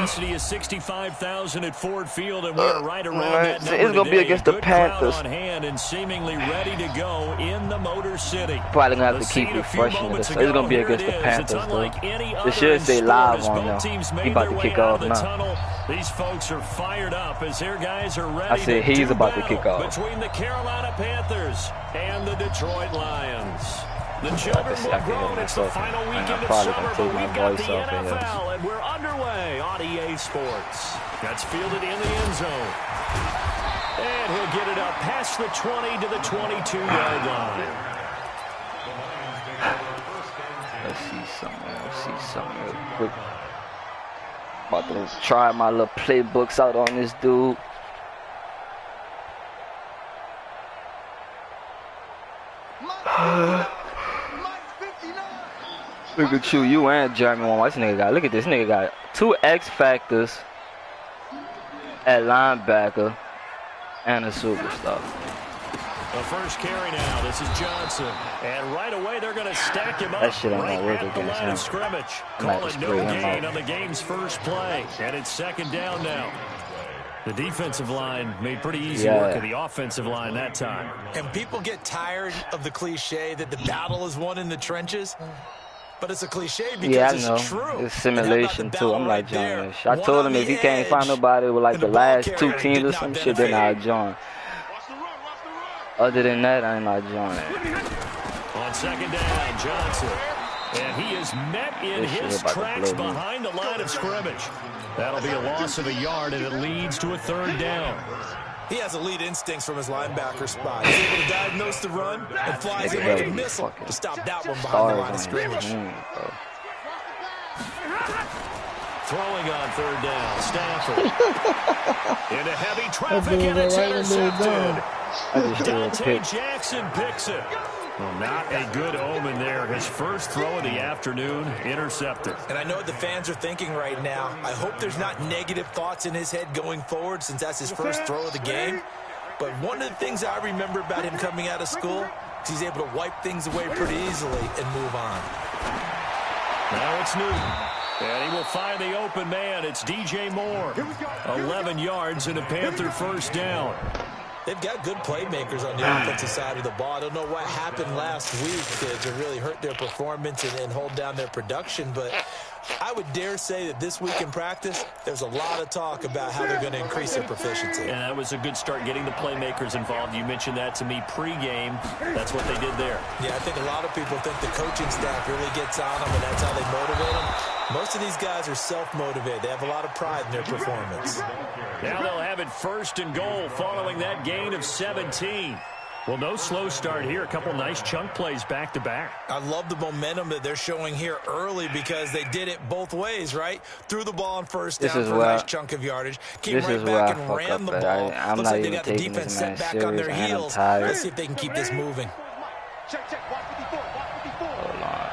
capacity is 65,000 at Ford Field, and we're right around that number. It's gonna be against the Panthers. On hand and seemingly ready to go in the Motor City. Probably gonna have to keep refreshing this. It's gonna be against the Panthers, though. It should say live on them. He about to kick off now. These folks are fired up as their guys are ready. I said he's about to kick off. Between the Carolina Panthers and the Detroit Lions. The children will grow, and it's the final weekend of summer, but we've got the NFL, and we're underway on EA Sports. That's fielded in the end zone. And he'll get it up past the 20 to the 22-yard line. Let's see something real quick. About to try my little playbooks out on this dude. Look at you and Jeremy. This nigga got. Look at this nigga got 2 X factors at linebacker and a superstar. The first carry now. This is Johnson, and right away they're going to stack him up. That shit ain't right gonna work at the against line him. of scrimmage. Call it no gain on the game's first play, and it's second down now. The defensive line made pretty easy work of the offensive line that time. And people get tired of the cliche that the battle is won in the trenches. But it's a cliche because it's true. It's simulation too. I'm like, join. I told him if he can't find nobody with like the last 2 teams or some shit, then I'll join. Other than that, I'm not joining. On second down, Johnson. And he is met in his tracks behind the line of scrimmage. That'll be a loss of a yard, and it leads to a third down. He has elite instincts from his linebacker spot. He's able to diagnose the run and flies in like a missile to stop that one behind the line of scrimmage. Throwing on third down, Stafford. Into heavy traffic, and it's intercepted. Dante Jackson picks it. Well, not a good omen there. His first throw of the afternoon, intercepted. And I know what the fans are thinking right now. I hope there's not negative thoughts in his head going forward since that's his first throw of the game. But one of the things I remember about him coming out of school is he's able to wipe things away pretty easily and move on. Now it's Newton. And he will find the open man. It's DJ Moore. 11 yards and a Panther first down. They've got good playmakers on the offensive side of the ball. I don't know what happened last week to really hurt their performance and hold down their production, but I would dare say that this week in practice, there's a lot of talk about how they're going to increase their proficiency. And that was a good start, getting the playmakers involved. You mentioned that to me pregame. That's what they did there. Yeah, I think a lot of people think the coaching staff really gets on them, and that's how they motivate them. Most of these guys are self-motivated. They have a lot of pride in their performance. Now they'll have it first and goal following that gain of 17. Well, no slow start here. A couple nice chunk plays back-to-back. I love the momentum that they're showing here early because they did it both ways, right? Threw the ball on first down for a nice chunk of yardage. Came right back and ran the ball. I'm Looks not like they even got the taking defense this set man back serious, on their and I'm heels. tired. Let's see if they can keep this moving. Hold on.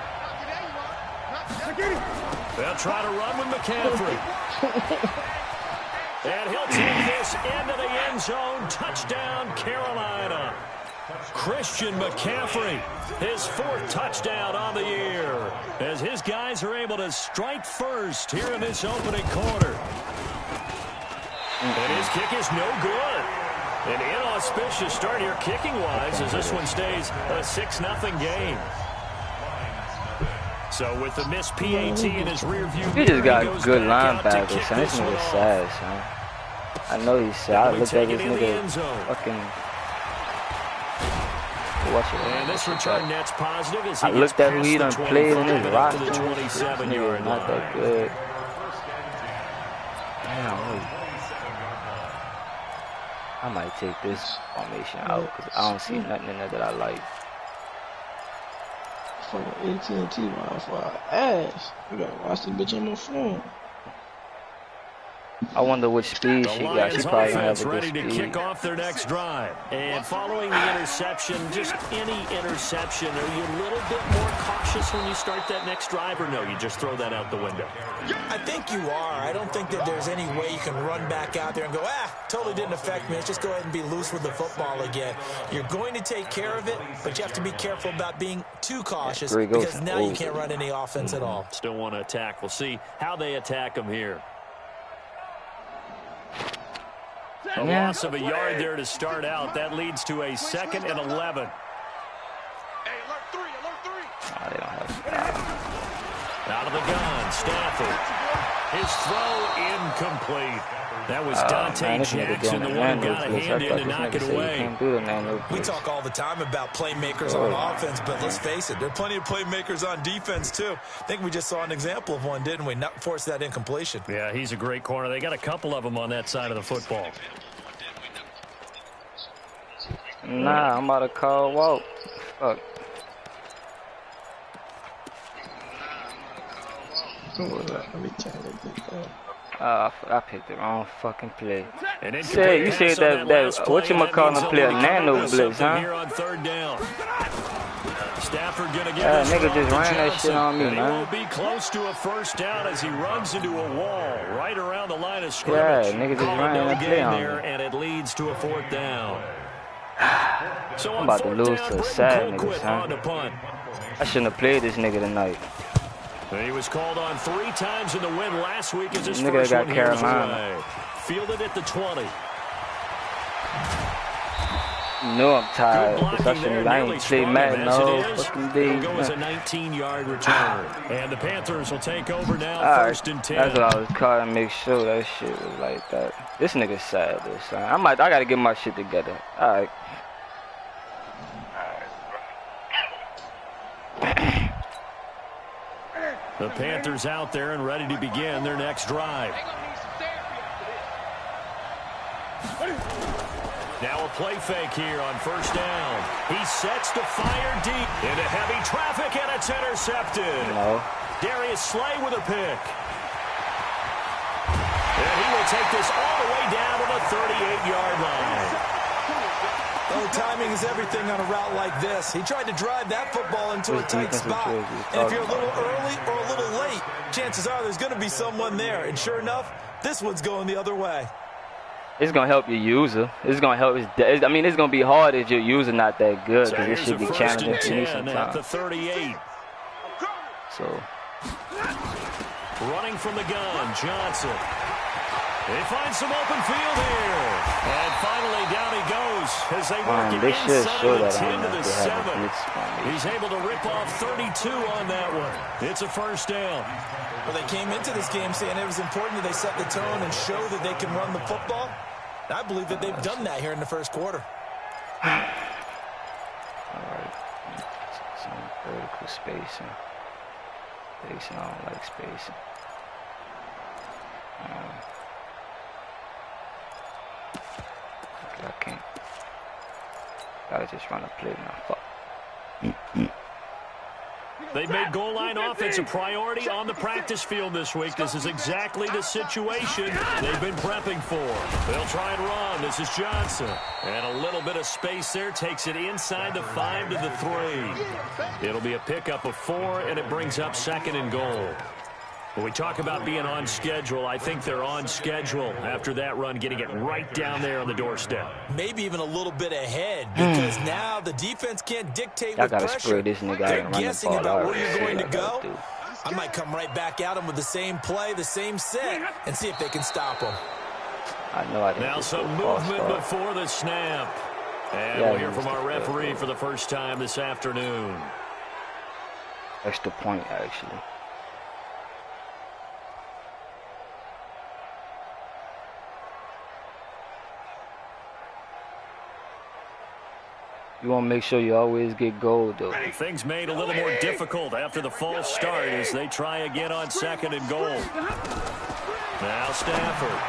They'll try to run with McCaffrey. And he'll take this into the end zone. Touchdown, Carolina. Christian McCaffrey, his 4th touchdown on the year, as his guys are able to strike first here in this opening quarter. And his kick is no good. An inauspicious start here kicking-wise as this one stays a 6-0 game. So with the missed PAT in his rear view, he just got good linebackers, son. This nigga's sad, son. I know he's sad. I looked at this nigga fucking. And this return net's positive as he I looked at who he done played in his roster. The 27-yard line. Not that good. Damn, I might take this formation out because I don't see nothing in there that I like. Fucking AT&T Wi-Fi ass. I gotta watch this bitch on my phone. I wonder which speed she got. She probably gonna have a good ready speed. to kick off their next drive. And following the interception, just any interception, are you a little bit more cautious when you start that next drive, or no, you just throw that out the window? I think you are. I don't think that there's any way you can run back out there and go, totally didn't affect me. Let's just go ahead and be loose with the football again. You're going to take care of it, but you have to be careful about being too cautious because now you can't run any offense at all. Still want to attack. We'll see how they attack them here. A loss of a yard there to start out. That leads to a 2nd and 11. Oh, they don't have Out of the gun, Stafford. His throw incomplete. That was Dante Jackson, the one who got a hand in to knock it away. We talk all the time about playmakers on offense, but let's face it, there are plenty of playmakers on defense, too. I think we just saw an example of one, didn't we? Not force that incompletion. Yeah, he's a great corner. They got a couple of them on that side of the football. Nah, I'm about to call Walt. Fuck. I picked the wrong fucking play. You said that whatchamacallit play a nano blitz, huh? Here on 3rd down. Stafford gonna get nigga just ran that shit on me, man. He man. will be close to a 1st down as he runs into a wall right around the line of scrimmage. Yeah, nigga just ran that play on me. And it leads to a 4th down. So I'm about to lose to a sad nigga, son. I shouldn't have played this nigga tonight. He was called on 3 times in the win last week as his nigga first got one here Carolina. Fielded at the 20. No, I'm tired. I ain't play Madden all fucking day. Go as a 19-yard return. And the Panthers will take over now, 1st and 10. That's what I was calling to make sure that shit was like that. This nigga's sad, though, son. I gotta get my shit together. Alright. The Panthers out there and ready to begin their next drive. Now a play fake here on 1st down. He sets to fire deep into heavy traffic, and it's intercepted. No. Darius Slay with a pick. And he will take this all the way down to the 38-yard line. Oh, timing is everything on a route like this. He tried to drive that football into a tight spot. And if you're a little early or a little late, chances are there's going to be someone there. And sure enough, this one's going the other way. It's going to help your user. It's going to help. I mean, it's going to be hard if your user not that good, because it should be challenging for me sometimes. At the 38. So. Running from the gun, Johnson. They find some open field here. And finally, down he goes as they work it inside the 10 to the 7. He's able to rip off 32 on that one. It's a 1st down. Well, they came into this game saying it was important that they set the tone and show that they can run the football. I believe that they've done that here in the 1st quarter. All right. Some vertical spacing. I don't like spacing. I can't. Gotta just run a play now. Fuck. They've made goal line offense a priority on the practice field this week. This is exactly the situation they've been prepping for. They'll try and run. This is Johnson. And a little bit of space there takes it inside the 5 to the 3. It'll be a pickup of 4, and it brings up 2nd and goal. When we talk about being on schedule, I think they're on schedule after that run, getting it right down there on the doorstep. Maybe even a little bit ahead, because now the defense can't dictate with pressure. Spray this nigga They're guessing about where you're going to go. Do. I might come right back at them with the same play, the same set, and see if they can stop them. I know I didn't. Now some movement before the snap. And we'll hear from our referee for the first time this afternoon. Extra point, actually. You want to make sure you always get gold, though. Things made a little more difficult after the false start as they try again on 2nd and goal. Now Stafford.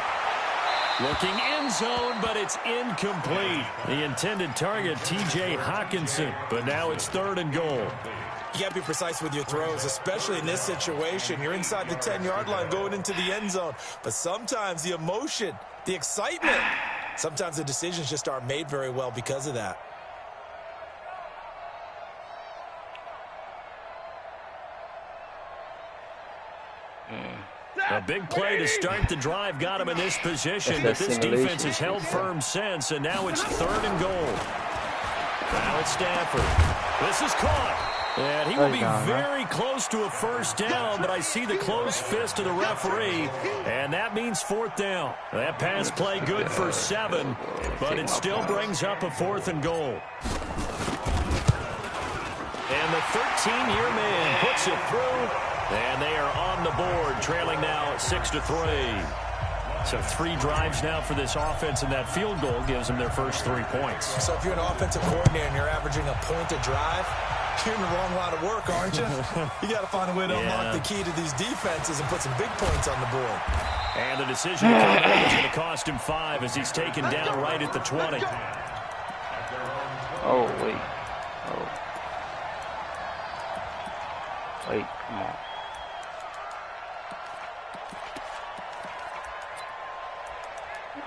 Looking end zone, but it's incomplete. The intended target, T.J. Hawkinson. But now it's 3rd and goal. You got to be precise with your throws, especially in this situation. You're inside the 10-yard line going into the end zone. But sometimes the emotion, the excitement, sometimes the decisions just aren't made very well because of that. A big play to start the drive got him in this position, but this defense has held firm since, and now it's 3rd and goal. Now it's Stafford. This is caught. And he will be very close to a first down, but I see the closed fist of the referee, and that means 4th down. That pass play good for 7, but it still brings up a 4th and goal. And the 13-year man puts it through, and they are on the board, trailing now 6-3. So 3 drives now for this offense, and that field goal gives them their first 3 points. So if you're an offensive coordinator and you're averaging a point a drive, you're in the wrong line of work, aren't you? You got to find a way to unlock the key to these defenses and put some big points on the board. And the decision to come back is going to cost him 5 as he's taken down right at the 20. Oh, wait. Oh. Wait, come on.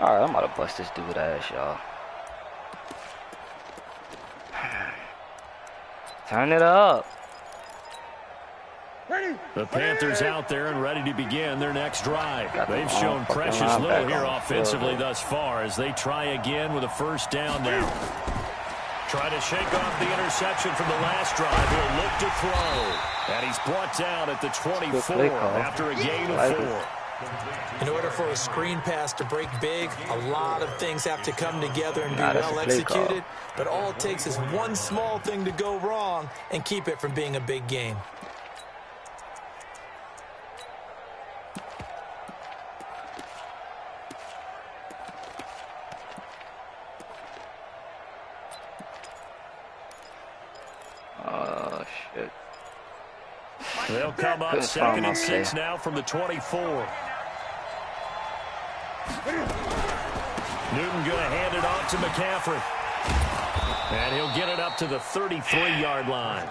Alright, I'm about to bust this dude ass, y'all. Turn it up. The Panthers out there and ready to begin their next drive. They've shown precious little here offensively thus far as they try again with a first down now. Try to shake off the interception from the last drive. He'll look to throw. And he's brought down at the 24 after a gain of 4. In order for a screen pass to break big, a lot of things have to come together and be well executed. But all it takes is one small thing to go wrong and keep it from being a big game. Oh, shit. They'll come up 2nd and 6 now from the 24. Newton going to hand it off to McCaffrey. And he'll get it up to the 33-yard line.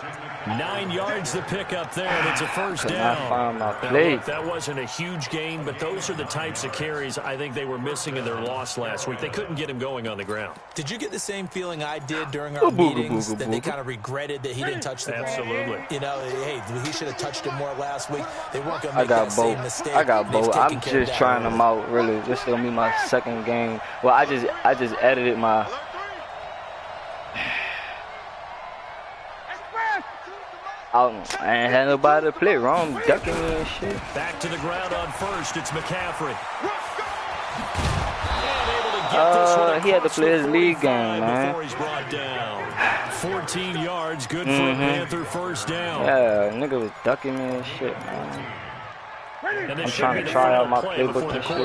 9 yards to pick up there, and it's a first down. Now, look, that wasn't a huge gain, but those are the types of carries I think they were missing in their loss last week. They couldn't get him going on the ground. Did you get the same feeling I did during our meetings that they kind of regretted that he didn't touch the ball? Absolutely. You know, hey, he should have touched it more last week. They weren't going to make that same mistake. I got both. I'm just trying them out, really. This is going to be my 2nd game. Well, I just edited my... I ain't had nobody to play wrong, ducking me and shit. Back to the ground on first, it's McCaffrey. He had to play his league game, man. Before he's brought down. 14 yards, good for a Panther first down. Yeah, nigga was ducking me and shit, man. I'm trying to try out my playbook and shit.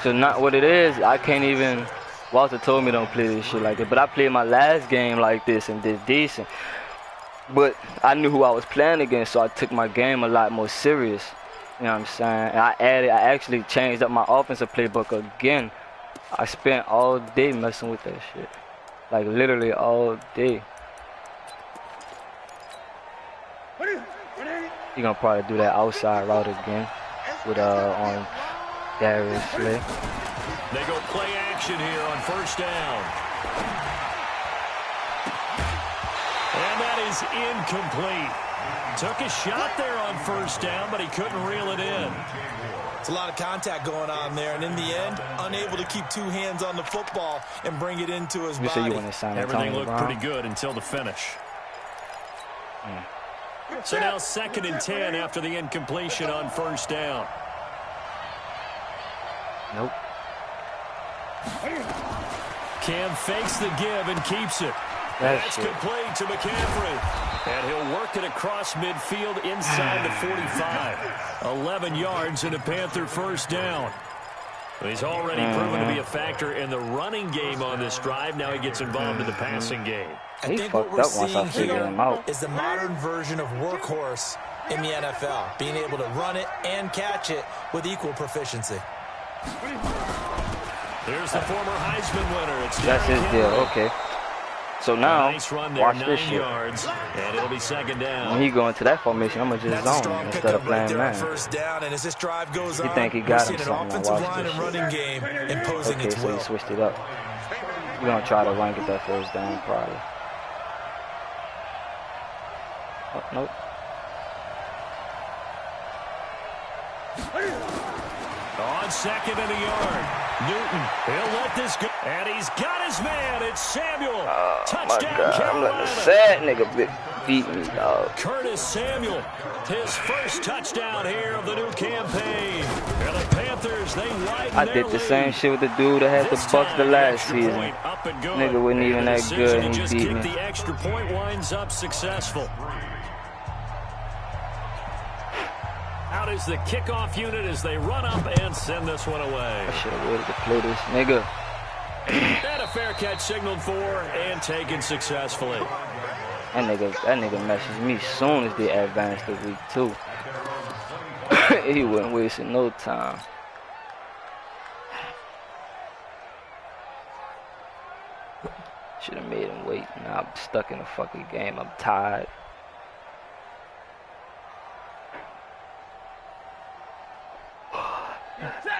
So not what it is, I can't even... Walter told me don't play this shit like that, but I played my last game like this and did decent. But I knew who I was playing against, so I took my game a lot more serious. You know what I'm saying? And I actually changed up my offensive playbook again. I spent all day messing with that shit. Like literally all day. You're gonna probably do that outside route again with on Darius Slay. They go play action here on first down. And that is incomplete. Took a shot there on first down, but he couldn't reel it in. It's a lot of contact going on there, and in the end, unable to keep 2 hands on the football and bring it into his body. Everything looked pretty good until the finish. So now 2nd and 10 after the incompletion on first down. Nope. Cam fakes the give and keeps it. That's complete to McCaffrey. And he'll work it across midfield inside the 45. 11 yards and a Panther first down. He's already proven to be a factor in the running game on this drive. Now he gets involved in the passing game. I think what we're seeing here is the modern version of workhorse in the NFL. Being able to run it and catch it with equal proficiency. There's the former Heisman winner. That's his deal. Okay. So now, nice run there, watch 9 this shit. yards, and it'll be 2nd down. When he go into that formation, I'm going to just zone instead of playing man. First down, and as this drive goes you think he got him something? Offensive line and running game imposing okay, so he switched it up. He's going to try to run, get that first down probably. Oh, nope. On 2nd and a yard. Newton, he'll let this go. And he's got his man. It's Samuel. Oh, my Touchdown, God. Carolina. I'm letting a sad nigga beat me, dog. Curtis Samuel, his first touchdown here of the new campaign. And the Panthers, they widen I their did the lead. same shit with the dude that had the This Bucks the time, last extra season. point up and good. Nigga wasn't even And the that decision good, to and he just beat kick me. the extra point winds up successful. Out is the kickoff unit as they run up and send this one away. I should have waited to play this nigga. And a fair catch signaled for and taken successfully. That nigga messaged me soon as they advanced to week 2. He wasn't wasting no time. Should have made him wait. Now I'm stuck in a fucking game. I'm tired.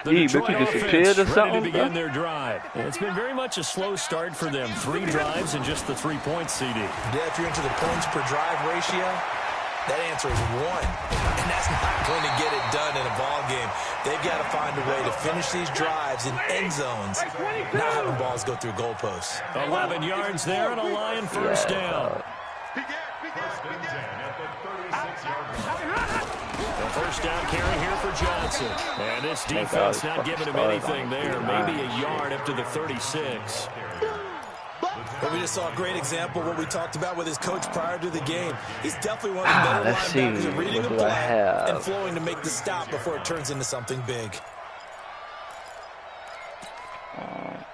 The But Detroit you disappeared offense or ready something, to begin bro? their drive. It's been very much a slow start for them. 3 drives and just the 3 points, CD. Yeah, if you're into the points per drive ratio, that answer is 1. And that's not going to get it done in a ball game. They've got to find a way to finish these drives in end zones, not having balls go through goalposts. 11 yards there and a Lion first down. The first down carry here for Johnson. And this defense not giving him anything there. Maybe a yard up to the 36. But we just saw a great example of what we talked about with his coach prior to the game. He's definitely one of the better linebackers at reading the play and flowing to make the stop before it turns into something big.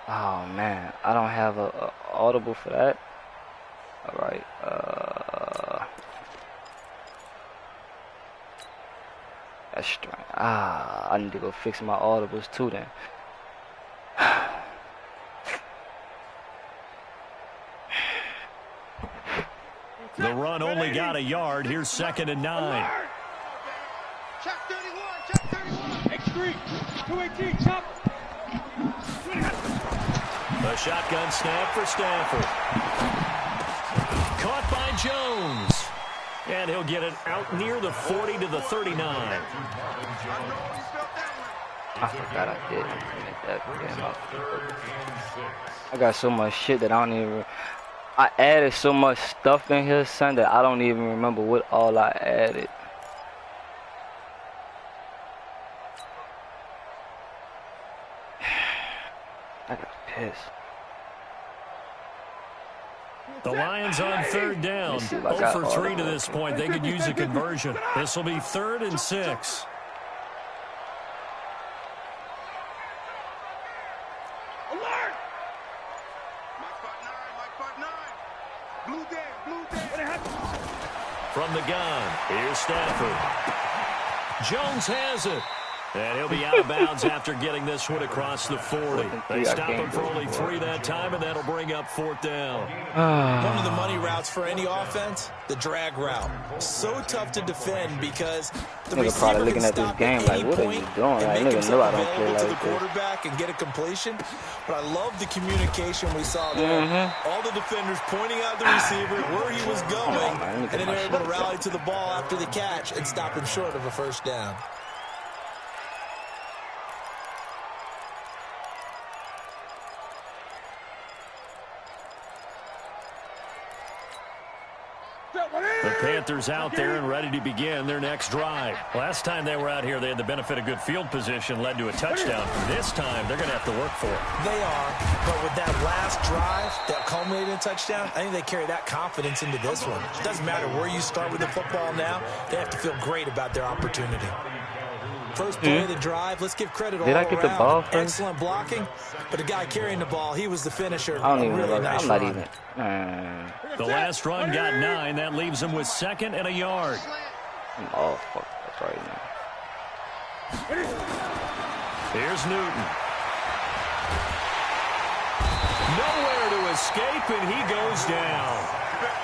Oh, man. I don't have a audible for that. All right. That's strange. I need to go fix my audibles too then. The run only got a yard. Here's 2nd and 9. Check 31, check 31. X3, 218, chop. The shotgun snap for Stafford. Caught by Jones. And he'll get it out near the 40 to the 39. I forgot I did make that game up. I got so much shit that I don't even... I added so much stuff in here, son, that I don't even remember what all I added. I got pissed. The Lions on 3rd down. 0 for 3 to this point. They could use a conversion. This will be 3rd and 6. Alert! Mike 9. Blue Dan, blue Dan. From the gun, here's Stafford. Jones has it. And he'll be out of bounds after getting this one across the 40. They stop him for only 3 that time, and that'll bring up 4th down. One of the money routes for any offense, the drag route. So tough to defend because the receiver probably looking can at this stop game at like, any what are you point doing? and Like, make nigga know I don't himself play available to like the this. quarterback and get a completion. But I love the communication we saw there. All the defenders pointing out the receiver, where he was going, and then they're able to rally to the ball after the catch and stop him short of a 1st down. The Panthers out there and ready to begin their next drive. Last time they were out here, they had the benefit of good field position, led to a touchdown. This time, they're going to have to work for it. They are, but with that last drive that culminated in a touchdown, I think they carry that confidence into this one. It doesn't matter where you start with the football now. They have to feel great about their opportunity. First play of the drive, let's give credit all around. Did I get the ball first? Excellent blocking, but the guy carrying the ball, he was the finisher. I don't even really know. nice I'm not run. even... The last run got 9. That leaves them with 2nd and a yard. I'm all fucked up right now. Here's Newton. Nowhere to escape, and he goes down.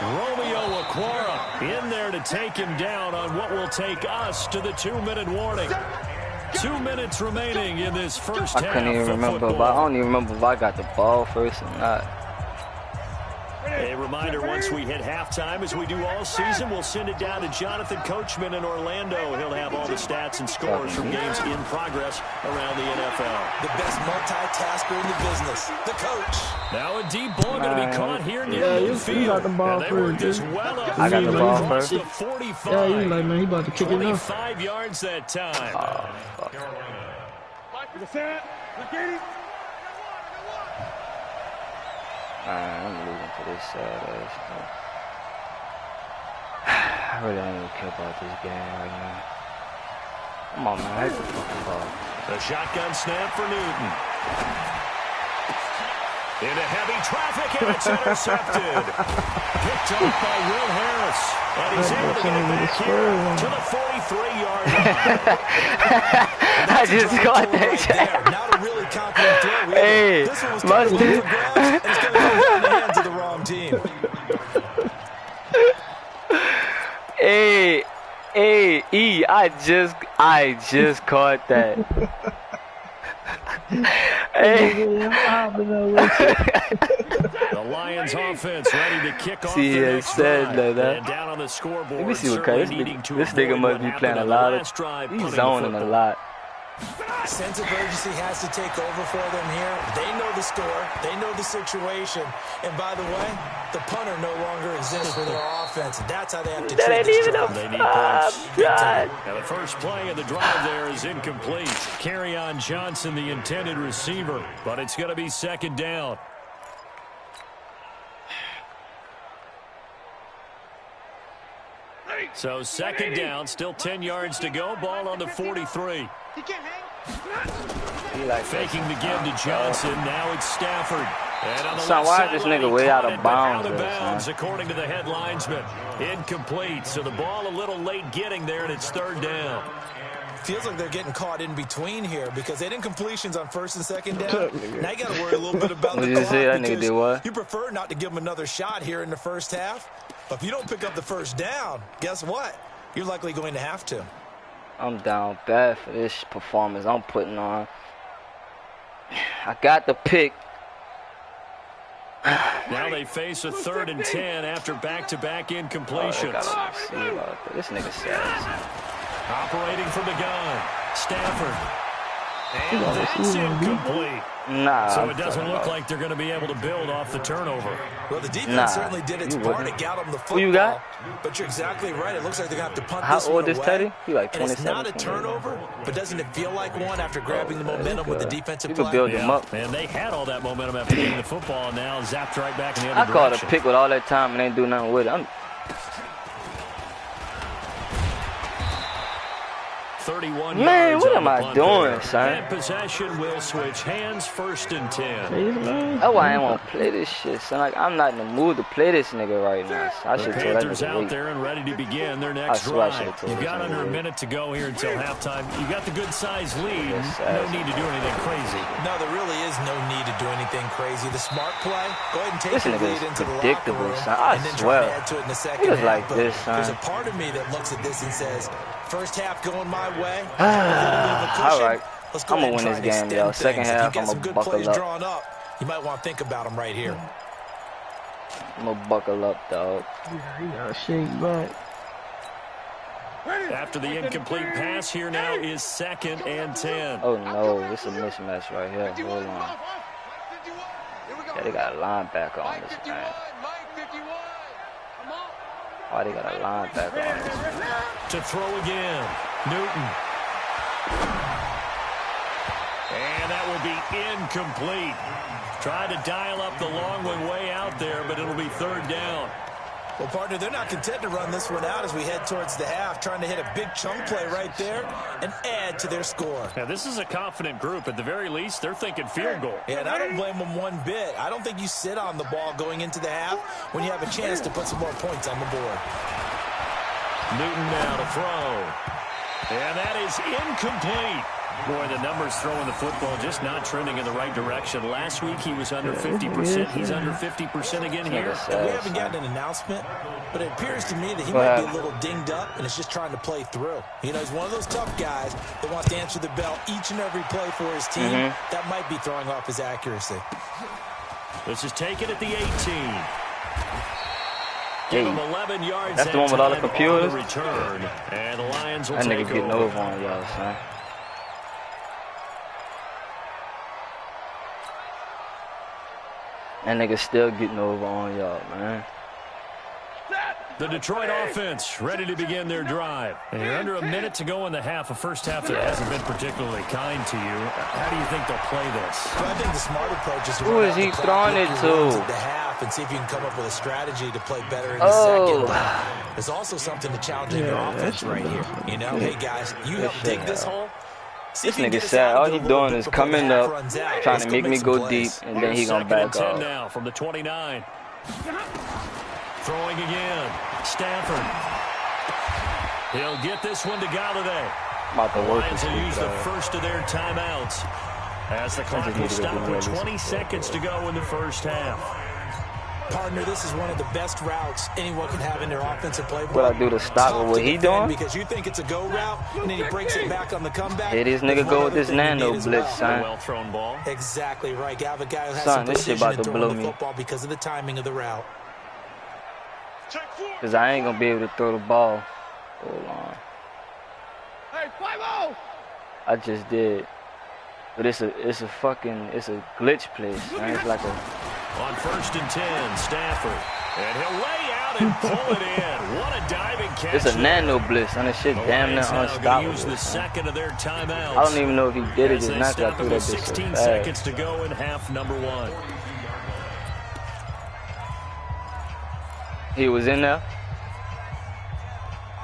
Romeo Okwara in there to take him down on what will take us to the 2-minute warning. 2 minutes remaining in this first half. I couldn't even remember, but I don't even remember if I got the ball first or not. A reminder, once we hit halftime, as we do all season, we'll send it down to Jonathan Coachman in Orlando. He'll have all the the stats and scores from games in progress around the NFL. The best multitasker in the business, the coach. Now a deep ball going to be caught here near midfield. You got the ball They first, worked this dude. well up. I got the ball first. The 45. Yeah, you like, man, he about to kick it off. 25 yards that time. I'm losing to this sad ass stuff. I really don't even care about this game right now. Come on, man. Hit the fucking ball. The shotgun snap for Newton. Into heavy traffic, and it's intercepted. Picked off by Will Harris. And he's able to get it back here to the 43-yard line. I just got that shot. Not a really confident throw. Hey, this one was totally for grabs, and it's going to come down the hands of the wrong team. E, I just caught that. The Lions offense ready to kick off See, the it next said drive. that. And down on the scoreboard. Let me see what kind. This nigga must be playing a lot of. He's zoning a lot. Sense of urgency has to take over for them here. They know the score. They know the situation. And by the way, the punter no longer exists for their offense. That's how they have to treat this drive. They need points. Now the first play of the drive there is incomplete. Kerryon Johnson, the intended receiver, but it's going to be second down. So second down, still 10 yards to go. Ball on the 43. Faking the give to Johnson. Now it's Stafford. And on the Son, left why is this sideline, nigga way out of caught it, but bounds? Out of bounds, Son? according to the head linesman. Incomplete. So the ball a little late getting there, and it's third down. Feels like they're getting caught in between here because they didn't completions on first and second down. Now you got to worry a little bit about the clock That nigga did what? You prefer not to give them another shot here in the first half. But if you don't pick up the first down, guess what? You're likely going to have to. I'm down bad for this performance I'm putting on. I got the pick. Now they face a 3rd and 10 after back-to-back incompletions. This nigga says. Operating from the gun, Stafford. And that's incomplete. Nah. So it doesn't look like they're going to be able to build off the turnover. Well, the defense certainly did its part to get them the football. Who you got? But you're exactly right. It looks like they're going to have to punt How this one old is away. Teddy? He like 27. And it's not a turnover, but doesn't it feel like one after grabbing the momentum with the defensive you play? can build him up. And they had all that momentum after getting the football, and now zapped right back in the other I called a direction. pick with all that time and ain't do nothing with it. 31 Man, yards what on am the I punt doing, there. son? And possession will switch hands, 1st and 10. That's why I ain't want to play this shit, son. Like, I'm not in the mood to play this nigga right now. So I The should tell that Panthers nigga out wait. there and ready to begin their next swear I drive. should've told You've this got nigga under a wait. minute to go here until halftime. You've got the good-sized lead. Yes, No need to do anything crazy. No, there really is no need to do anything crazy. The smart play, go ahead and take This the nigga lead is into the locker predictable, room son. I and then swear. try to add to it in the second Niggas half. like But this, son. there's a part of me that looks at this and says, first half going my way. All right. Let's go I'm ahead gonna and win try this to game, yo. extend Second things. If half, you got I'm some gonna good buckle plays up. drawn up, you might want to think about them right here. I'm gonna buckle up, dog. He got to shake back. After the incomplete pass, here now is 2nd and 10. Oh no, this is a mismatch right here. Hold on. Yeah, they got a linebacker on this, man. Why they got a linebacker on this? To throw again, Newton. And that will be incomplete. Try to dial up the long one way out there, but it'll be 3rd down. Well, partner, they're not content to run this one out as we head towards the half, trying to hit a big chunk play right there and add to their score. Now, this is a confident group. At the very least, they're thinking field goal. Yeah, and I don't blame them one bit. I don't think you sit on the ball going into the half when you have a chance to put some more points on the board. Newton now to throw. And that is incomplete. Boy, the numbers throwing the football just not trending in the right direction. Last week he was under 50%. He's under 50% again here. And we haven't gotten an announcement, but it appears to me that he might be a little dinged up and is just trying to play through. You know, he's one of those tough guys that wants to answer the bell each and every play for his team. That might be throwing off his accuracy. This is taken at the 18. Give him 11 yards. That's the one with all the computers? Return. And the Lions will that nigga take getting over on y'all, son. That nigga still getting over on y'all, man. The Detroit offense ready to begin their drive. And you're under a minute to go in the half, a first half that hasn't been particularly kind to you. How do you think they'll play this? Well, I think the smart approach is to who is he throwing it to? The half and see if you can come up with a strategy to play better in the second. There's also something to challenge in your offense right here. You know, hey guys, you help dig this hole. This nigga sad. All he doing is coming up, trying to make me go deep, and then he gonna back off. Now from the 29. Throwing again. Stafford. He'll get this one to Galladay. The Lions will use the first of their timeouts as the clock will stop with 20 seconds to go in the first half. Partner, this is one of the best routes anyone can have in their offensive playbook. What I do to stop what he doing? Because you think it's a go route, and then he breaks it back on the comeback. Here this nigga go with this nano blitz, son. Well thrown ball. Exactly right. You have a guy who has son, some this shit precision about to in blow throwing the me. football because of the timing of the route. Cause I ain't gonna be able to throw the ball. Hold on. Hey, 5-0. I just did. But it's a glitch place, man. It's like a on 1st and 10, Stafford. And he'll lay out and pull it in. What a diving catch. It's a nano blitz, and this shit damn near unstoppable. Use the second of their timeouts. I don't even know if he did it just not. I threw that bitch 16 so seconds to go in half number 1. He was in there.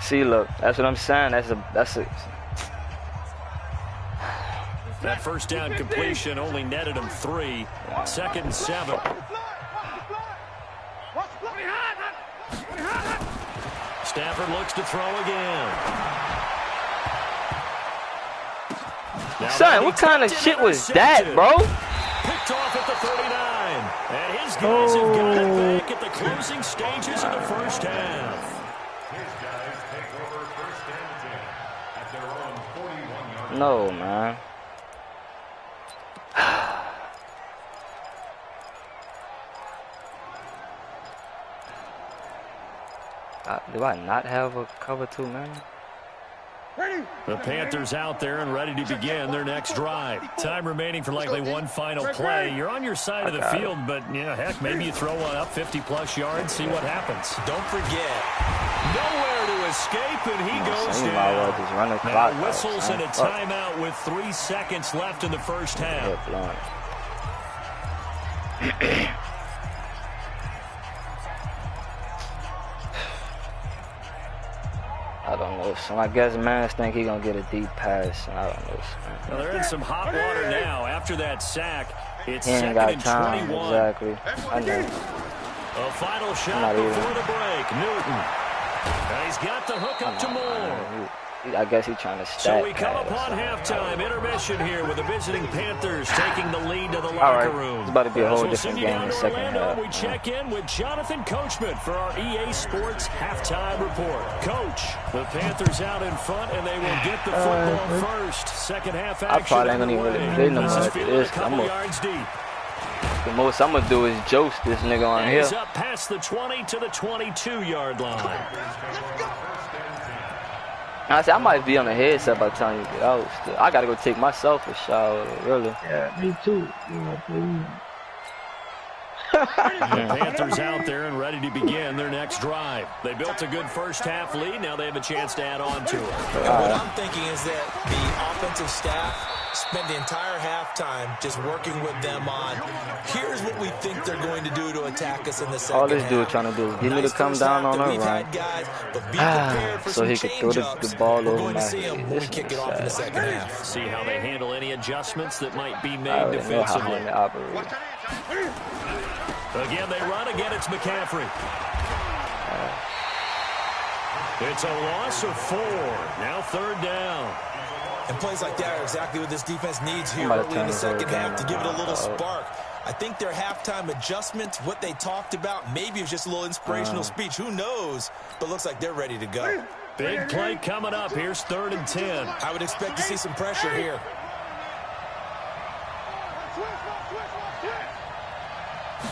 See, look, that's what I'm saying. That's a. That first down completion only netted him 3. 2nd and 7. Stafford looks to throw again. Son, what kind of shit was that, bro? Picked off at the 39. And his guys have got it back at the closing stages of the first half. No, man. Do I not have a cover 2, man? The Panthers out there and ready to begin their next drive. Time remaining for likely one final play. You're on your side of the field, but, you know, heck, maybe you throw one up 50-plus yards, see what happens. Don't forget. Nowhere to escape, and he goes down. Now whistles and a timeout with 3 seconds left in the first half. I don't know, son. I guess Mans think he gonna get a deep pass. I don't know, son. Well, they're in some hot water now. After that sack, it's he ain't 2nd got and time. 21. Exactly. I know. A final shot before the break. Newton. And he's got the hook up to Moore. I guess he's trying to stack. So we come upon halftime. Intermission here with the visiting Panthers taking the lead to the locker room. It's about to be a whole different game in the second half. We check in with Jonathan Coachman for our EA Sports halftime report. Coach, the Panthers out in front, and they will get the football first. Second half action. I probably ain't gonna even really play no more after this. Yards deep. The most I'm gonna do is joke this nigga on here. He's up past the 20 to the 22-yard line. I might be on the headset by the time you get out. Still. I gotta go take myself a shower, really. Yeah, me too. The Panthers out there and ready to begin their next drive. They built a good first half lead. Now they have a chance to add on to it. And what I'm thinking is that the offensive staff spent the entire halftime just working with them on, here's what we think they're going to do to attack us in the second half. All this dude trying to do is get me to come down on her run. So he could throw the ball over my head. When we kick it off in the second half. See how they handle any adjustments that might be made defensively. Again, they run. Again, it's McCaffrey. It's a loss of 4. Now 3rd down. And plays like that are exactly what this defense needs here early in the second half to give it a little spark. I think their halftime adjustment, what they talked about, maybe it's just a little inspirational speech. Who knows? But looks like they're ready to go. Big play coming up. Here's 3rd and 10. I would expect to see some pressure here.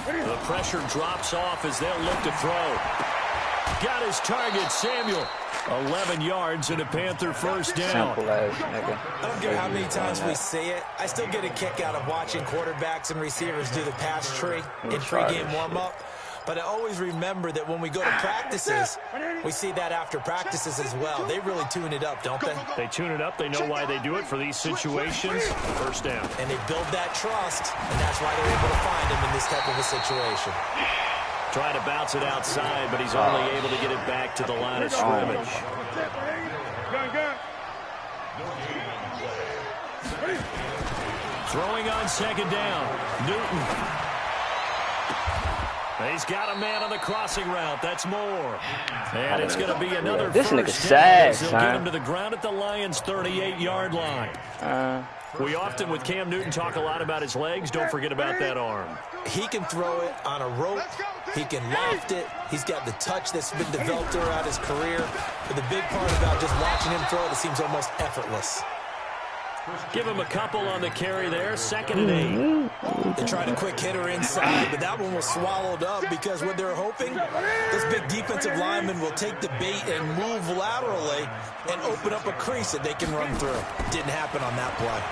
The pressure drops off as they'll look to throw. got his target, Samuel. 11 yards and a Panther first down. Simple as, nigga. I don't care how many times we see it. I still get a kick out of watching quarterbacks and receivers do the pass tree in pregame warm-up. But I always remember that when we go to practices, we see that after practices as well. They really tune it up, don't they? They tune it up. They know why they do it for these situations. First down. And they build that trust, and that's why they're able to find him in this type of a situation. Trying to bounce it outside, but he's only able to get it back to the line of scrimmage. Throwing on second down. Newton. He's got a man on the crossing route. That's more. And it's going to be another this nigga first sad, down. They'll get him to the ground at the Lions' 38-yard line. We often, with Cam Newton, talk a lot about his legs. Don't forget about that arm. He can throw it on a rope. He can loft it. He's got the touch that's been developed throughout his career. But the big part about just watching him throw it, it seems almost effortless. Give him a couple on the carry there. 2nd and 8. They tried a quick hitter inside, but that one was swallowed up because what they're hoping, this big defensive lineman will take the bait and move laterally and open up a crease that they can run through. Didn't happen on that play.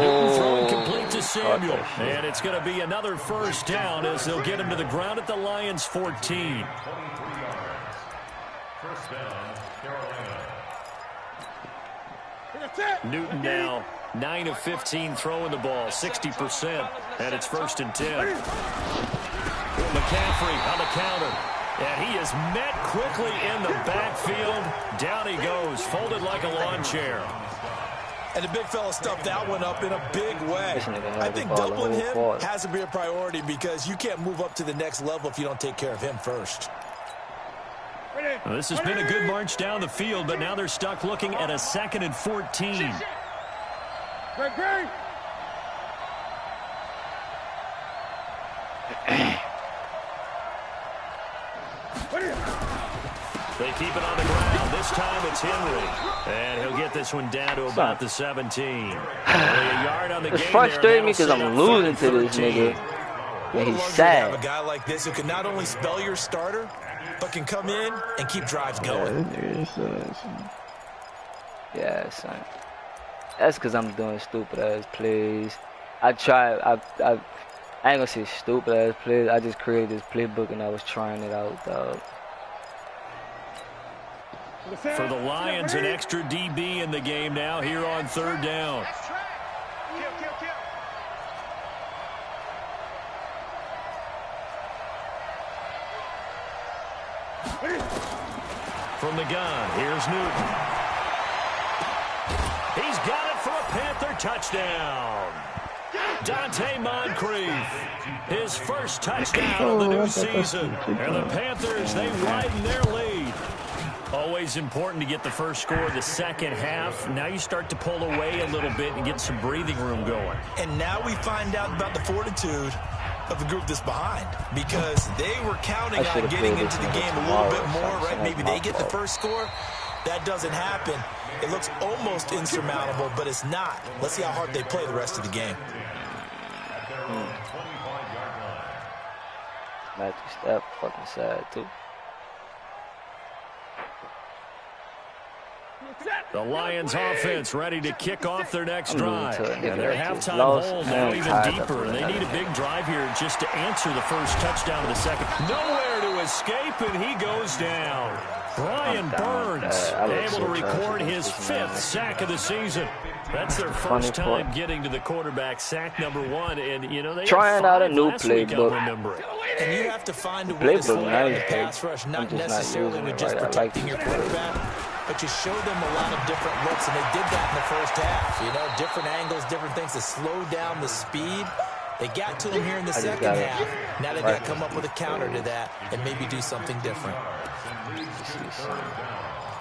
Newton throwing complete to Samuel. And it's going to be another first down as they'll get him to the ground at the Lions' 14. Newton now 9 of 15 throwing the ball, 60%, and it's 1st and 10. McCaffrey on the counter, and he is met quickly in the backfield. Down he goes, folded like a lawn chair. And the big fella stuffed that one up in a big way. I think doubling him has to be a priority because you can't move up to the next level if you don't take care of him first. Well, this has been a good march down the field, but now they're stuck looking at a 2nd and 14. They keep it on the ground. This time it's Henry. And he'll get this one down to about the 17. Only a yard on the game. It's frustrating me because I'm losing to this nigga. And he's sad. Have a guy like this who can not only spell your starter, but can come in and keep drives going. Yeah, son. That's because I'm doing stupid-ass plays. I ain't gonna say stupid-ass plays. I just created this playbook and I was trying it out, dog. For the Lions, an extra DB in the game now here on 3rd down. From the gun, here's Newton. He's got it for a Panther touchdown. Dante Moncrief, his first touchdown of the new season. And the Panthers, they widen their lead. Always important to get the first score of the second half. Now you start to pull away a little bit and get some breathing room going. And now we find out about the fortitude of the group that's behind, because they were counting on getting into the game a little bit more, right? Maybe they get the first score. That doesn't happen. It looks almost insurmountable, but it's not. Let's see how hard they play the rest of the game. Matthew Stafford fucking sad too. The Lions offense ready to kick off their next drive. And their halftime hole now even deeper. They need a big drive here just to answer the first touchdown of the second. Nowhere to escape, and he goes down. Brian Burns able to record his 5th sack of the season. That's their first time getting to the quarterback, sack number 1. And, you know, they trying out a new playbook. And you have to find a way to select the pass rush, not necessarily with just protecting your quarterback, but you show them a lot of different looks, and they did that in the first half. You know, different angles, different things to slow down the speed. They got to him here in the second half. Now they got to come up with a counter to that and maybe do something different.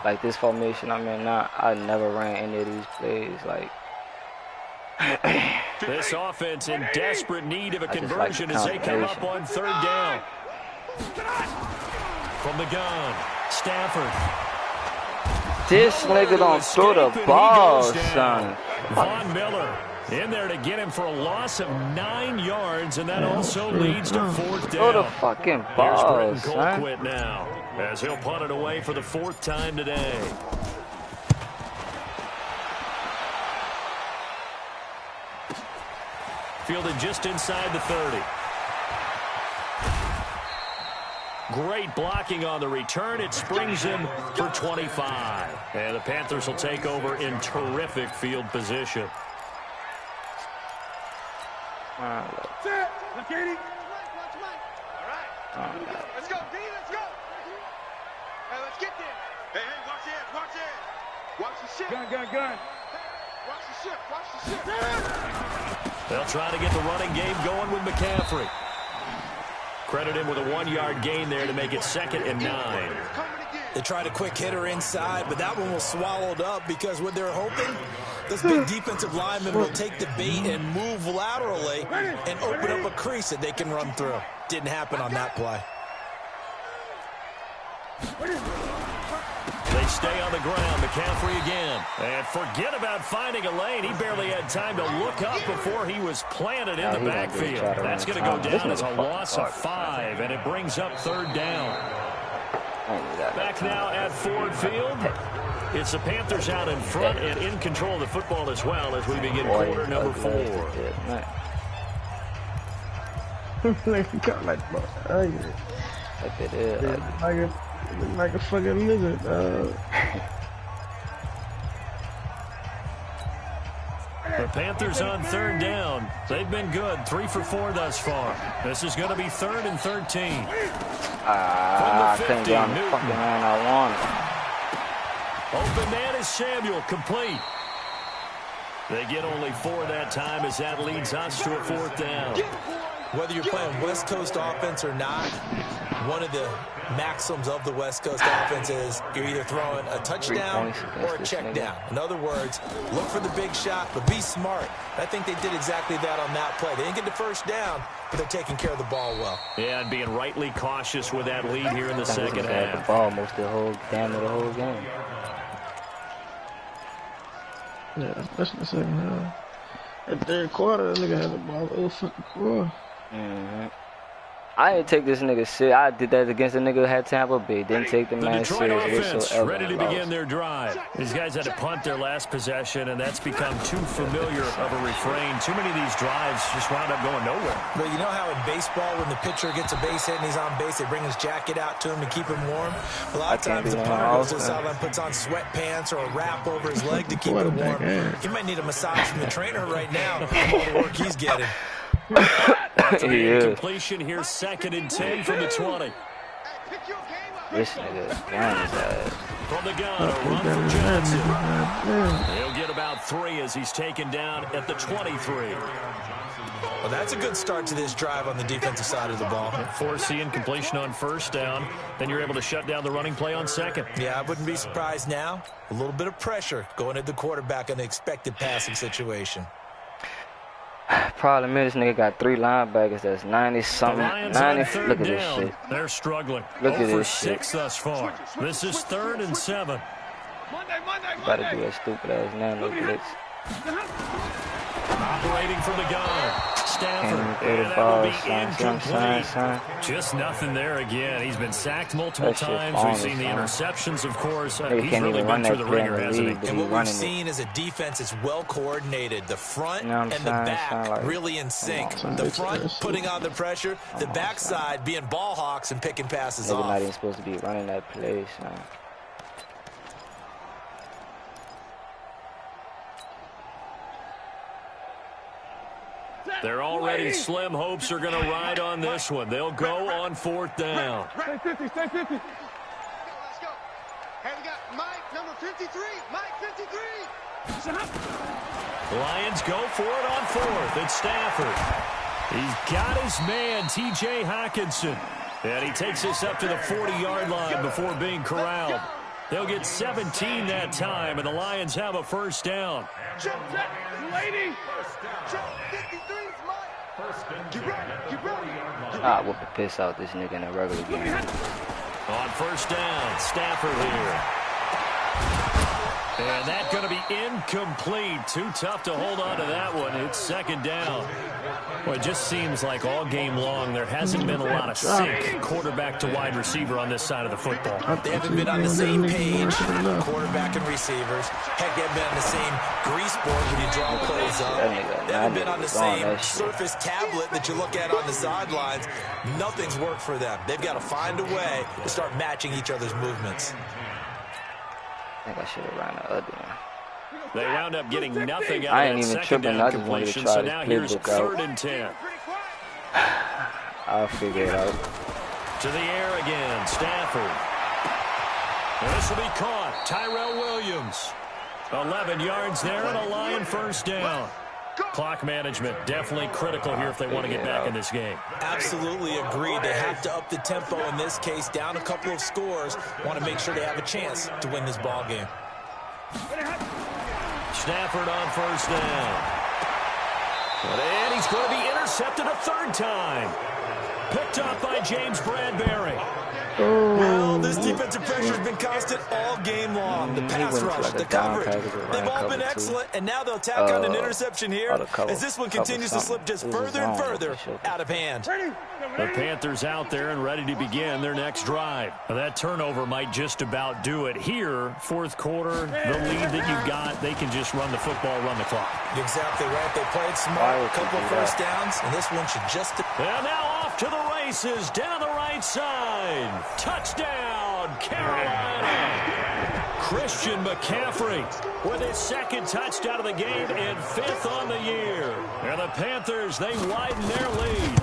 Like this formation I'm in now, I never ran any of these plays. Like this offense in desperate need of a conversion as they come up on 3rd down. From the gun, Stafford. This nigga don't throw the ball, son. Von Miller In there to get him for a loss of 9 yards, and that also leads to 4th down. Throw the fucking ball, son. Colquitt now, as he'll punt it away for the 4th time today. Fielded just inside the 30. Great blocking on the return. It springs him for 25. And the Panthers will take over in terrific field position. Let's get it. All right. Let's go, D. Let's go. Hey, let's get there. Hey, watch it. Watch it. Watch the ship. Gun. Watch the ship. Watch the ship. They'll try to get the running game going with McCaffrey. Credit him with a 1-yard gain there to make it 2nd and 9. They tried a quick hitter inside, but that one was swallowed up because what they're hoping, this big defensive lineman will take the bait and move laterally and open up a crease that they can run through. Didn't happen on that play. They stay on the ground. McCaffrey again. And forget about finding a lane. He barely had time to look up before he was planted in the backfield. That's going to go down as a loss of 5, and it brings up 3rd down. Back now at Ford Field. It's the Panthers out in front and in control of the football as well as we begin quarter number 4. Like a fucking lizard, The Panthers on 3rd down. They've been good. 3 for 4 thus far. This is going to be 3rd and 13. I couldn't get on the fucking man I wanted. Open man is Samuel, complete. They get only 4 that time as that leads us to a 4th down. Whether you're playing West Coast offense or not, one of the maxims of the West Coast offense is you're either throwing a touchdown or a check down. In other words, look for the big shot, but be smart. I think they did exactly that on that play. They didn't get the 1st down, but they're taking care of the ball well. Yeah, and being rightly cautious with that lead here in the 2nd half. The ball most of the whole game. yeah, especially the 2nd half. At 3rd quarter, that nigga had the ball all fucking quarter. I didn't take this nigga serious. I did that against the nigga who had Tampa Bay. Didn't take the man serious whatsoever. Ready to begin their drive. These guys had to punt their last possession, and that's become too familiar of a refrain. Too many of these drives just wound up going nowhere. But you know how in baseball, when the pitcher gets a base hit and he's on base, they bring his jacket out to him to keep him warm? A lot of times the punter goes to the sideline, puts on sweatpants or a wrap over his leg to keep it warm. He might need a massage from the trainer right now, all the work he's getting. Completion here, 2nd and 10 from the 20. This nigga guns that. From the gun, a run for Johnson. He'll get about 3 as he's taken down at the 23. Well, that's a good start to this drive on the defensive side of the ball. Forcing completion on 1st down. Then you're able to shut down the running play on 2nd. Yeah, I wouldn't be surprised now. A little bit of pressure going at the quarterback in the expected passing situation. Problem is, this nigga got 3 linebackers. That's 90-something. 90. Look at this shit. They're struggling. Look at this 6 shit. thus far. This is 3rd and 7. Gotta do that stupid ass nano blitz. Operating from the gun. Stafford. And that will be incomplete. Just nothing there again. He's been sacked multiple times. We've seen the interceptions, of course. He's really been through the ringer, hasn't he? And what we've seen is a defense that's well coordinated. The front and the back really in sync. The front putting on the pressure. The backside being ball hawks and picking passes off. Not even supposed to be running that play, son. They're already slim hopes are going to ride on this one. They'll go on 4th down. Stay 50, stay 50. Let's go. Hey, we got Mike, number 53. Mike, 53. Lions go for it on 4th. It's Stafford. He's got his man, T.J. Hockenson. And he takes us up to the 40-yard line before being corralled. They'll get 17 that time, and the Lions have a 1st down. Jump, lady. Jump, 53. I whoop the piss out this nigga in a regular game. On 1st down, Stafford here. And that's going to be incomplete. Too tough to hold on to that one. It's second down. Well, it just seems like all game long there hasn't been a lot of sync quarterback to wide receiver on this side of the football. They haven't been on the same page, quarterback and receivers. Heck, they haven't been on the same grease board when you draw plays up. They haven't been on the same Surface tablet that you look at on the sidelines. Nothing's worked for them. They've got to find a way to start matching each other's movements. I think I should have ran the other one. They wound up getting nothing out I of ain't that even second tripping. down I just wanted to completion. try So this now here's playbook out. 3rd and 10. I'll figure it out. To the air again, Stafford. And this will be caught. Tyrell Williams. 11 yards there and a Lion first down. Clock management definitely critical here if they want to get back in this game. Absolutely agreed. They have to up the tempo in this case, down a couple of scores. Want to make sure they have a chance to win this ball game. Stafford on first down. And he's going to be intercepted a 3rd time. Picked up by James Bradbury. Well, this defensive pressure has been constant all game long. The pass rush, the coverage, they've all been excellent, and now they'll tack on an interception here as this one continues to slip just further and further out of hand. The Panthers out there and ready to begin their next drive. Now, that turnover might just about do it here. 4th quarter, the lead that you've got, they can just run the football, run the clock. Exactly right. They played smart, a couple of first downs, and this one should just... And now off to the races, down the right side. Touchdown, Carolina. Christian McCaffrey with his 2nd touchdown of the game and 5th on the year. And the Panthers, they widen their lead.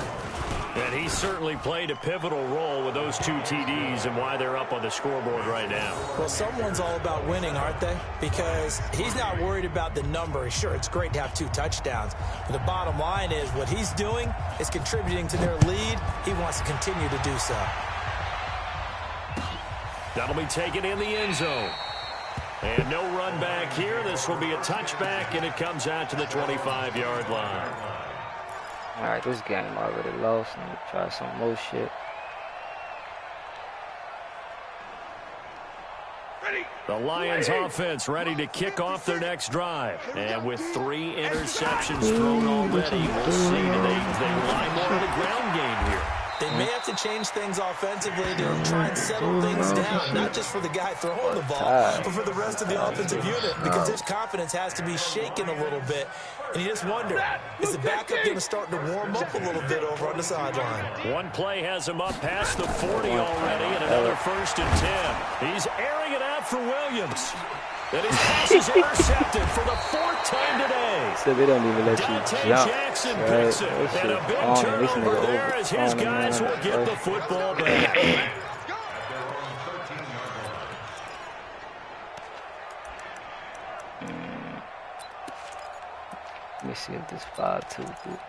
And he certainly played a pivotal role with those 2 TDs and why they're up on the scoreboard right now. Well, someone's all about winning, aren't they? Because he's not worried about the number. Sure, it's great to have 2 touchdowns. But the bottom line is what he's doing is contributing to their lead. He wants to continue to do so. That'll be taken in the end zone. And no run back here. This will be a touchback, and it comes out to the 25-yard line. All right, this game already lost. Let me try some more shit. The Lions offense ready to kick off their next drive. And with 3 interceptions thrown already, we'll see today they rely more on the ground game here. They may have to change things offensively to try and settle things down, not just for the guy throwing the ball, but for the rest of the offensive unit, because his confidence has to be shaken a little bit. And you just wonder, is the backup going to start to warm up a little bit over on the sideline? One play has him up past the 40 already, and another 1st and 10. He's airing it out for Williams. And his pass is intercepted for the 4th time today. So they don't even let you jump. Jackson picks it. And a big turnover there as his guys will get the football back. Let me see if this 5-2.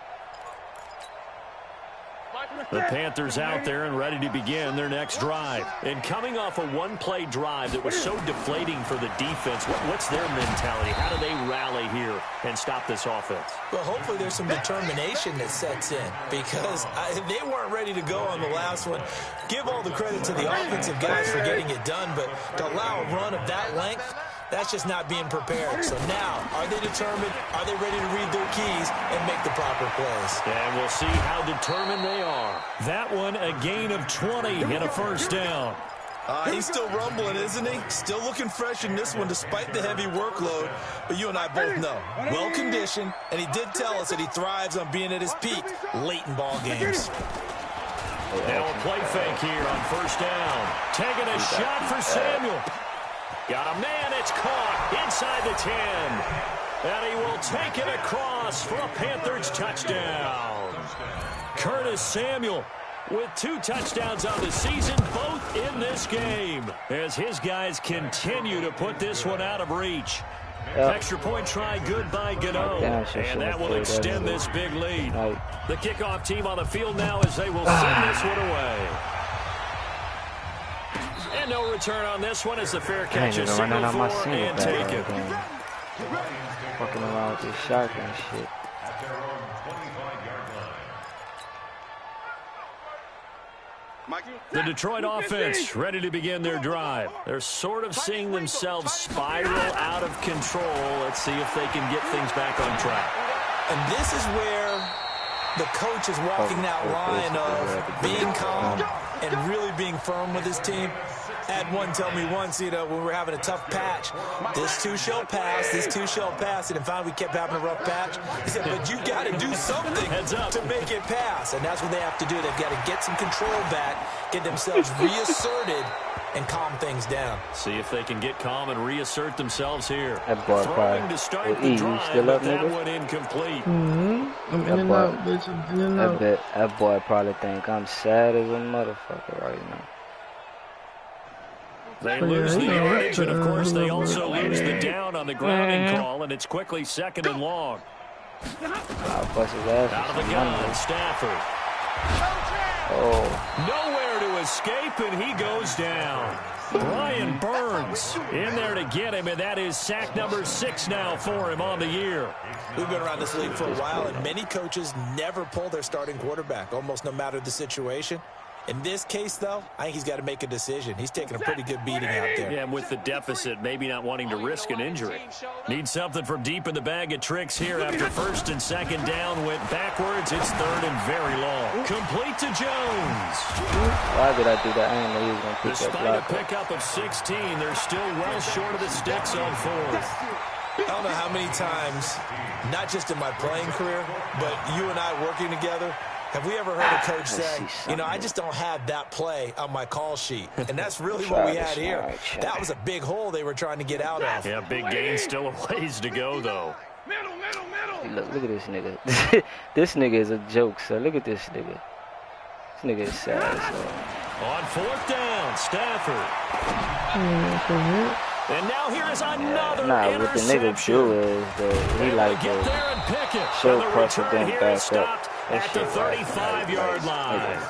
The Panthers out there and ready to begin their next drive. And coming off a 1-play drive that was so deflating for the defense, what's their mentality? How do they rally here and stop this offense? Well, hopefully there's some determination that sets in, because they weren't ready to go on the last one. Give all the credit to the offensive guys for getting it done, but to allow a run of that length, that's just not being prepared. So now, are they determined? Are they ready to read their keys and make the proper plays? And we'll see how determined they are. That one, a gain of 20 and a 1st down. He's still rumbling, isn't he? Still looking fresh in this one despite the heavy workload. But you and I both know, well-conditioned, and he did tell us that he thrives on being at his peak late in ball games. Now a play fake here on 1st down. Taking a shot for Samuel. Got a man, it's caught inside the 10. And he will take it across for a Panthers touchdown. Curtis Samuel with 2 touchdowns on the season, both in this game, as his guys continue to put this one out of reach. Extra point try good by Gano, and that will extend this big lead. The kickoff team on the field now as they will send this one away. And no return on this one as the fair catch is signaled for and taken. Fucking around with this shark and shit. Mikey? The Detroit offense ready to begin their drive. They're sort of seeing themselves spiral out of control. Let's see if they can get things back on track. And this is where the coach is walking that line of being calm and really being firm with his team. I had one tell me once, you know, when we were having a tough patch, this too shall pass, this too shall pass. And finally we kept having a rough patch. He said, but you got to do something to make it pass. And that's what they have to do. They've got to get some control back, get themselves reasserted, and calm things down. See if they can get calm and reassert themselves here. That boy Throwing to start the drive, but that one incomplete. I'm in and out, bitch. I'm in and out. That boy probably think I'm sad as a motherfucker right now. They lose the yardage, and of course they also lose the down on the grounding call, and it's quickly 2nd and long. I'll bust his ass. Out of the gun, Stafford. Oh. Nowhere to escape, and he goes down. Brian Burns in there to get him, and that is sack number 6 now for him on the year. We've been around this league for a while, and many coaches never pull their starting quarterback, almost no matter the situation. In this case, though, I think he's got to make a decision. He's taking a pretty good beating out there. Yeah, and with the deficit, maybe not wanting to risk an injury. Needs something from deep in the bag of tricks here after 1st and 2nd down. Went backwards. It's 3rd and very long. Complete to Jones. Why did I do that? I didn't know he was going to pick that Despite block. a pickup of 16, they're still well short of the sticks on 4th. I don't know how many times, not just in my playing career, but you and I working together, have we ever heard a coach say, you know, I just don't have that play on my call sheet? And that's really what we had here. That was a big hole they were trying to get out of. Yeah, big gain, still a ways to go, though. Look at this nigga. This nigga is a joke, so look at this nigga. This nigga is sad, so. On 4th down, Stafford. And now here is another interception. What the nigga do is that he like get there and pick it. so And the pressure return then here back is stopped up. at the 35-yard line.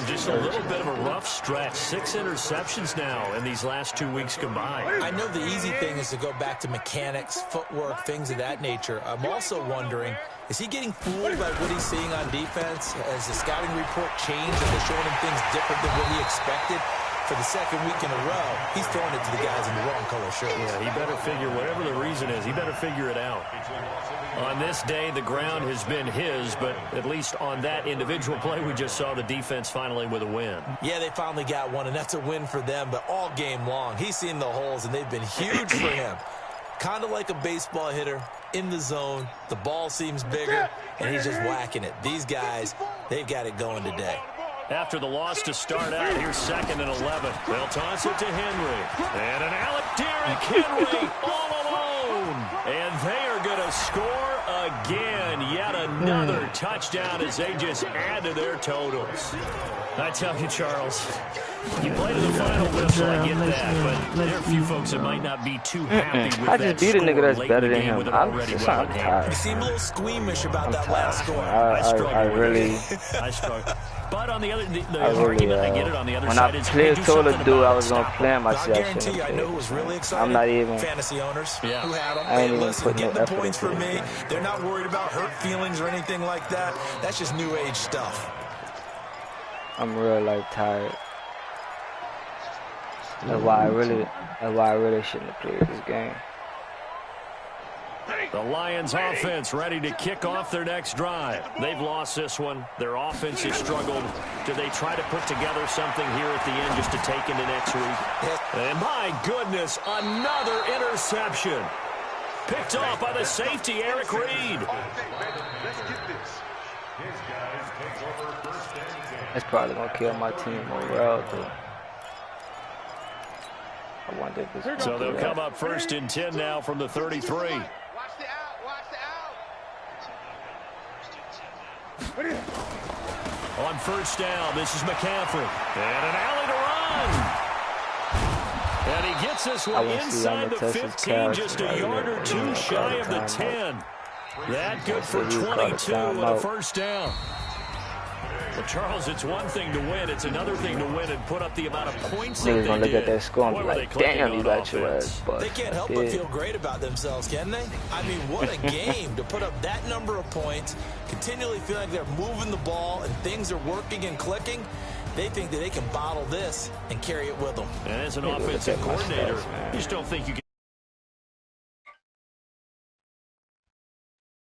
Just a little bit of a rough stretch. 6 interceptions now in these last 2 weeks combined. I know the easy thing is to go back to mechanics, footwork, things of that nature. I'm also wondering, is he getting fooled by what he's seeing on defense? Has the scouting report changed and they're showing him things different than what he expected? For the 2nd week in a row, he's throwing it to the guys in the wrong color shirts. Yeah, he better figure, whatever the reason is, he better figure it out. On this day, the ground has been his, but at least on that individual play, we just saw the defense finally with a win. Yeah, they finally got one, and that's a win for them, but all game long, he's seen the holes, and they've been huge for him. Kind of like a baseball hitter in the zone. The ball seems bigger, and he's just whacking it. These guys, they've got it going today. After the loss to start out, here's 2nd and 11. They'll toss it to Henry. And an Derrick Henry all alone. And they are going to score again. Yet another touchdown as they just add to their totals. I tell you, Charles, you play to the final whistle, I get that, but there are a few folks that might not be too happy with I that just beat a nigga that's late better in the than game him. with it I'm already just well in hand. You seem a little squeamish about that last score. I really. I struggle. But on the other, the argument, I get it on the other when side. I told the dude I was gonna plan myself. I guarantee you, I know who was really excited. I'm not even fantasy owners who had them. I ain't Hey, even listen, putting getting no the points effort for into me. it. They're not worried about hurt feelings or anything like that. That's just new age stuff. I'm real like tired. That's why I really shouldn't have played this game. The Lions offense ready to kick off their next drive. They've lost this one. Their offense has struggled. Do they try to put together something here at the end just to take into next week? And my goodness, another interception. Picked off by the safety, Eric Reed. It's probably going to kill my team overall, though. I wonder if it's So they'll come up 1st and 10 now from the 33. On 1st down, this is McCaffrey. And an alley to run. And he gets this one inside the 15, just a yard or two shy of the 10. That good for 22 and a 1st down. Well, Charles, it's one thing to win. It's another thing to win and put up the amount of points that they did. Gonna look at that score and be like, damn, you got your ass bust. They can't help but feel great about themselves, can they? I mean, what a game to put up that number of points, continually feel like they're moving the ball and things are working and clicking. they think that they can bottle this and carry it with them. And as an offensive coordinator, you just don't think you can.